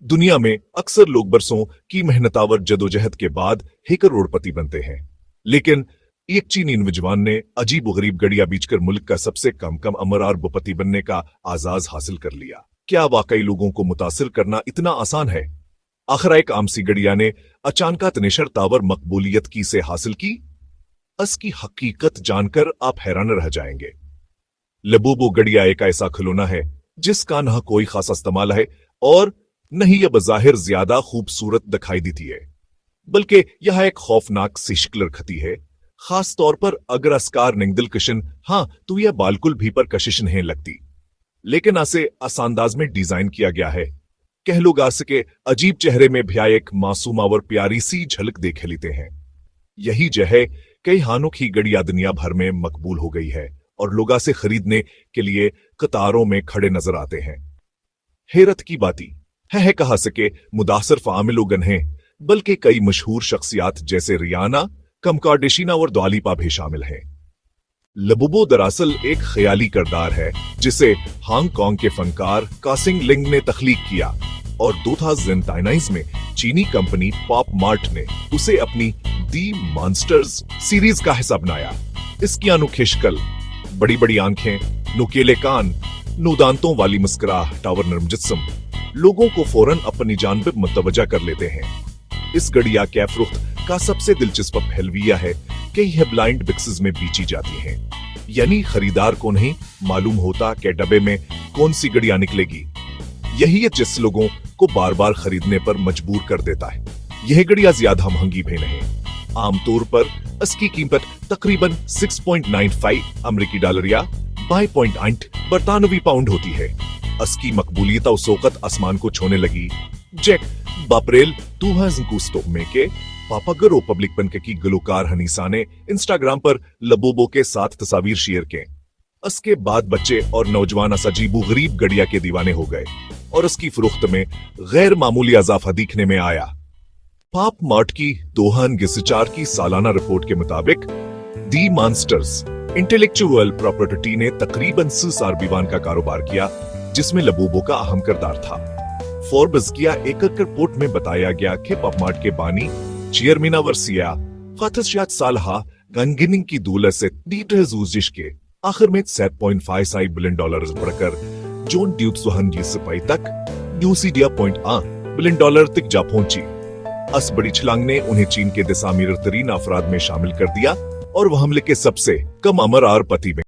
दुनिया में अक्सर लोग बरसों की मेहनतावर जदोजहद के बाद ही करोड़पति बनते हैं, लेकिन एक चीनी नौजवान ने अजीब-गरीब गड़िया बेचकर मुल्क का सबसे कम अमर अरबपति बनने का आजाज हासिल कर लिया। क्या वाकई लोगों को मुतासिर करना इतना आसान है? आखिर एक आम सी गड़िया ने अचानक नेशर तावर मकबूलियत की से हासिल की। इसकी हकीकत जानकर आप हैरान रह जाएंगे। लबूबो गड़िया एक ऐसा खिलौना है जिसका न कोई खास इस्तेमाल है और नहीं यह बज़ाहिर ज्यादा खूबसूरत दिखाई देती है, बल्कि यह एक खौफनाक सी शक्ल रखती है। खास तौर पर अगर अस्कार निंग दिलकशन हाँ तो यह बालकुल भी पर कशिश नहीं लगती, लेकिन इसे आसानदाज में डिजाइन किया गया है। कह लो गास के अजीब चेहरे में भी एक मासूम और प्यारी सी झलक देख लेते हैं। यही जह कई हानों की गड़िया दुनिया भर में मकबूल हो गई है और लोग इसे खरीदने के लिए कतारों में खड़े नजर आते हैं। हैरत की बाती है कहा सके मुदासर आम लोगन हैं, बल्कि कई मशहूर शख्सियात जैसे रियाना, किम कार्दाशियन और दुआ लिपा भी शामिल हैं। लबूबो दरअसल एक ख्याली किरदार है जिसे हांगकांग के फनकार कासिंग लिंग ने तख्लीक किया और 2019 में चीनी कंपनी पॉप मार्ट ने उसे अपनी दी मॉन्स्टर्स सीरीज का हिस्सा बनाया। इसकी अनोखी शक्ल, बड़ी बड़ी आंखें, नुकीले कान, नो दांतों वाली मुस्कुराहट और नरम जिस्म लोगों को फौरन अपनी जानिब मुतवज्जा कर लेते हैं। इस गड़िया के फरोख्त का सबसे दिलचस्प पहलू यह है कि यह ब्लाइंड बॉक्सेस में बेची जाती हैं, यानी खरीदार को नहीं मालूम होता कि डब्बे में कौन सी गड़िया निकलेगी। यही है जिस लोगों को बार बार खरीदने पर मजबूर कर देता है। यह गड़िया ज्यादा महंगी भी नहीं, आमतौर पर इसकी कीमत तकरीबन 6.95 अमेरिकी डॉलर या 22.8 बरतानवी पाउंड होती है। इसकी मकबूलियत उस वक्त आसमान को छूने लगी जैक अप्रैल 2021 में के पापागरो पब्लिक बनके की गुलकार हनीसा ने इंस्टाग्राम पर लबूबो के साथ तस्वीर शेयर के। इसके बाद बच्चे और नौजवान अजीबो गरीब गड़िया के दीवाने हो गए और इसकी फरोख्त में गैर मामूली इजाफा दिखने में आया। पॉप मार्ट की दोहन गिसचार की सालाना रिपोर्ट के मुताबिक दी मॉन्स्टर्स इंटेलेक्चुअल प्रॉपर्टी ने तकरीबन 60 अरब युआन का कारोबार किया, जिसमें लबूबो का अहम किरदार था। फोर्ब्स की एक रिपोर्ट में बताया गया कि पॉप मार्ट के बानी चेयरमैन वर्सिया फातशियात सालहा गंगिनिंग की दूल्हे से दीजिश के आखिर में 7.55 बिलियन डॉलर बढ़कर जोन ड्यूट्स सिपाही तक $1 बिलियन तक जा पहुंची। इस बड़ी छलांग ने उन्हें चीन के 10 अमीर तरीन अफराद में शामिल कर दिया और वह हमले के सबसे कम अमर अरबपति में